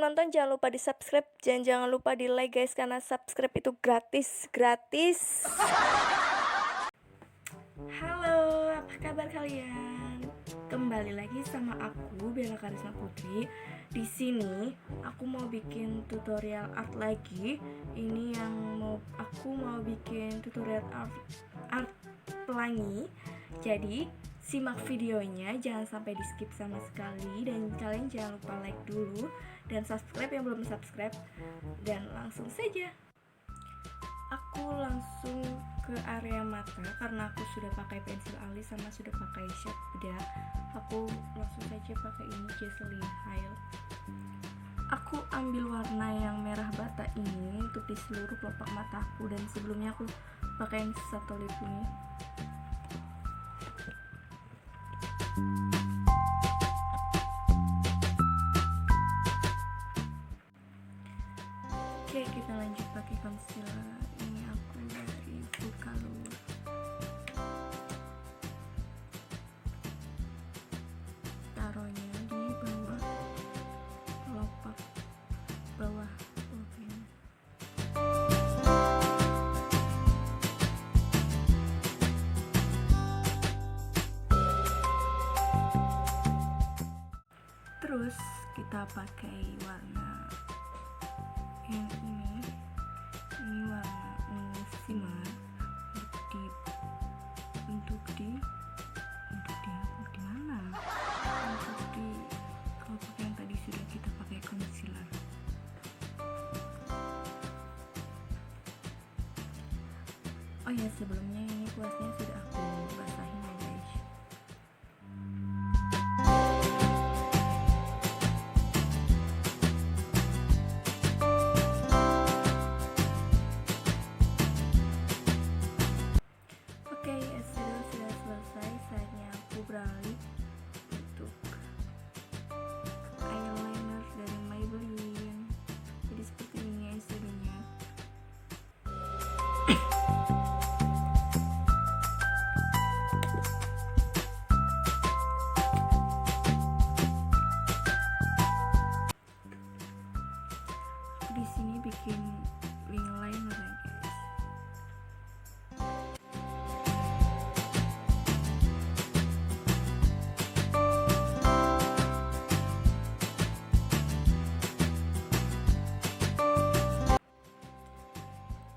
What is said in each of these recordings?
nonton jangan lupa di subscribe dan jangan lupa di like guys, karena subscribe itu gratis. Halo, apa kabar kalian? Kembali lagi sama aku Bela Kharisma Putri. Di sini aku mau bikin tutorial art lagi. Ini yang aku mau bikin tutorial art pelangi. Jadi simak videonya, jangan sampai di skip sama sekali. Dan kalian jangan lupa like dulu dan subscribe yang belum subscribe. Dan langsung saja aku langsung ke area mata, karena aku sudah pakai pensil alis sama sudah pakai shade bedak. Aku langsung saja pakai ini jaclyn Hayy. Aku ambil warna yang merah bata ini untuk di seluruh kelopak mataku, dan sebelumnya aku pakai satu lip ini. Oke, kita lanjut pakai concealer. Ini aku dari karo. Taruhnya di bawah kelopak bawah. Terus kita pakai warna yang ini warna shimmer untuk di mana? Untuk di kelopak yang tadi sudah kita pakai concealer. Oh ya, sebelumnya ini kuasnya sudah aku basahin ya guys. Oke, sudah selesai. Saatnya aku beralih untuk eyeliner dari Maybelline. Jadi seperti ini eyeshadow-nya. Di sini bikin wing liner ya guys.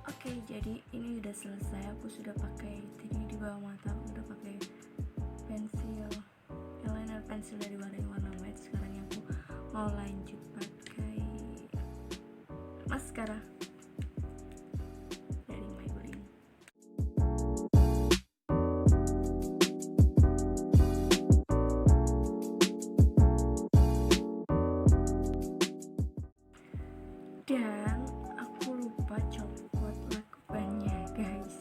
Oke, jadi ini udah selesai. Aku sudah pakai tadi di bawah mata, aku udah pakai pensil eyeliner pensil dari warna white. Sekarang aku mau lanjut pakai maskara dari Maybelline. Dan aku lupa copot lakbannya guys.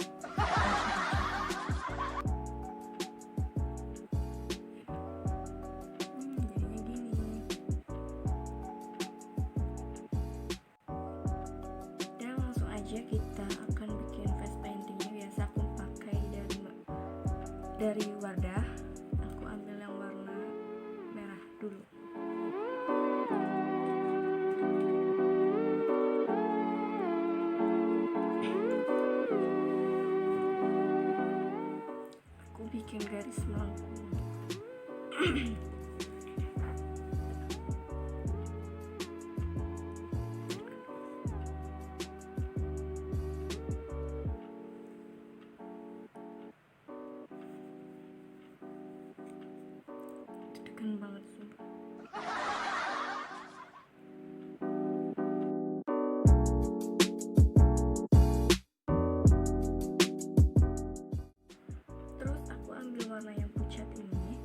Jadinya gini. Dan langsung aja kita akan bikin face paintingnya. Biasa aku pakai dari Wardah. Aku ambil yang warna merah dulu. Aku bikin garis melengkung. Tekan banget sumpah. Terus aku ambil warna yang pucat ini.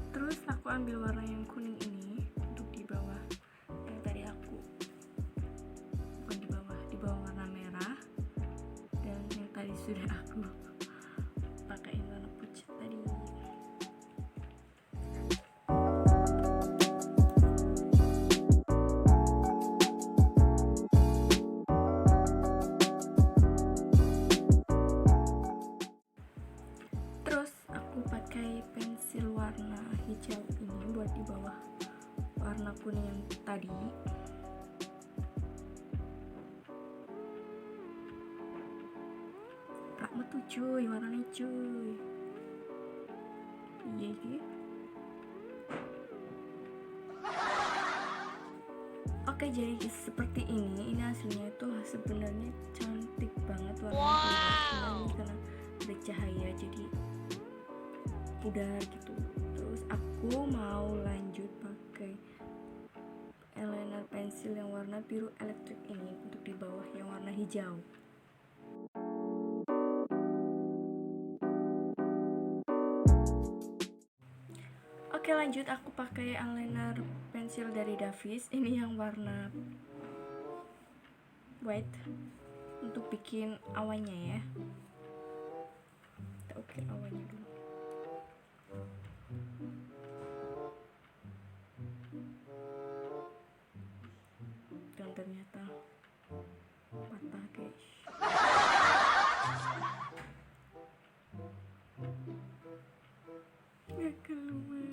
Terus aku ambil warna yang kuning ini untuk di bawah. Yang tadi aku bukan di bawah warna merah. Dan yang tadi sudah aku pakai warna pucat tadi. buat di bawah warna kuning yang tadi. Prak metu cuy, warnanya cuy. Iya gitu. Oke, jadi seperti ini hasilnya itu sebenarnya cantik banget warnanya. Wow. Karena ada cahaya jadi pudar gitu. Terus aku mau lanjut pakai eyeliner pensil yang warna biru elektrik ini untuk di bawah yang warna hijau. Oke, lanjut aku pakai eyeliner pensil dari Davis. Ini yang warna white untuk bikin awannya ya. Kita ukir awannya dulu. Dan ternyata patah guys. Gak keluar.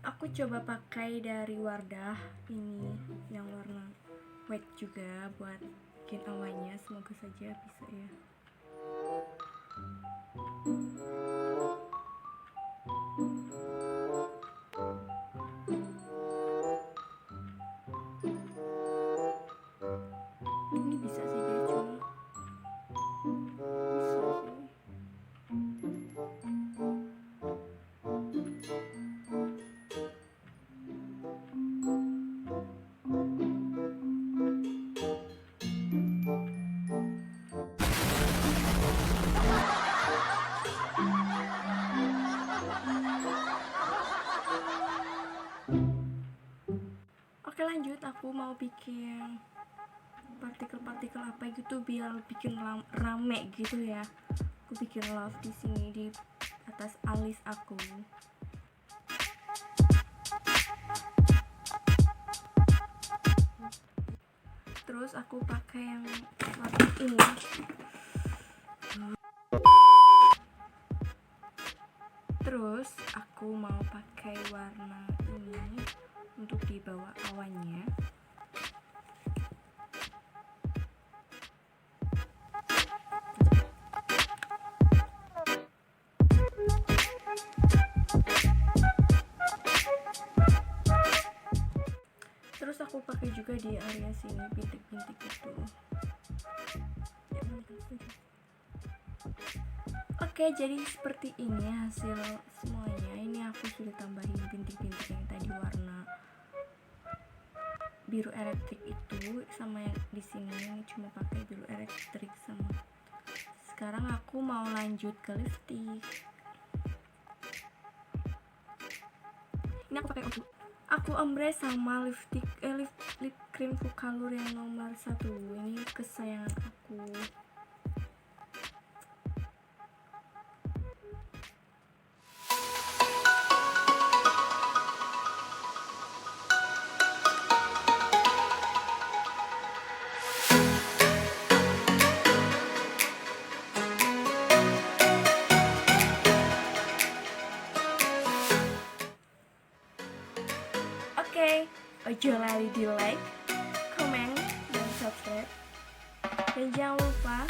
Aku coba pakai dari Wardah ini yang warna white juga buat bikin awannya. Semoga saja bisa ya. Ini bisa sih guys, cuma bisa sih. Oke, lanjut aku mau bikin partikel-partikel apa gitu biar bikin rame gitu ya. Aku bikin love di sini di atas alis aku. Terus aku pakai yang warna ini. Terus aku mau pakai warna ini untuk di bawah awannya. Terus aku pakai juga di area sini bintik-bintik itu. Oke, jadi seperti ini hasil semuanya. Ini aku sudah tambahin bintik-bintik yang tadi warna biru elektrik itu, sama yang di sini ini cuma pakai biru elektrik sama. Sekarang aku mau lanjut ke lipstick. Ini aku pakai untuk aku ombre sama lipstick lip cream Fukalur yang nomor 1. Ini kesayangan aku. Ojo lali di like, komen, dan subscribe. Dan jangan lupa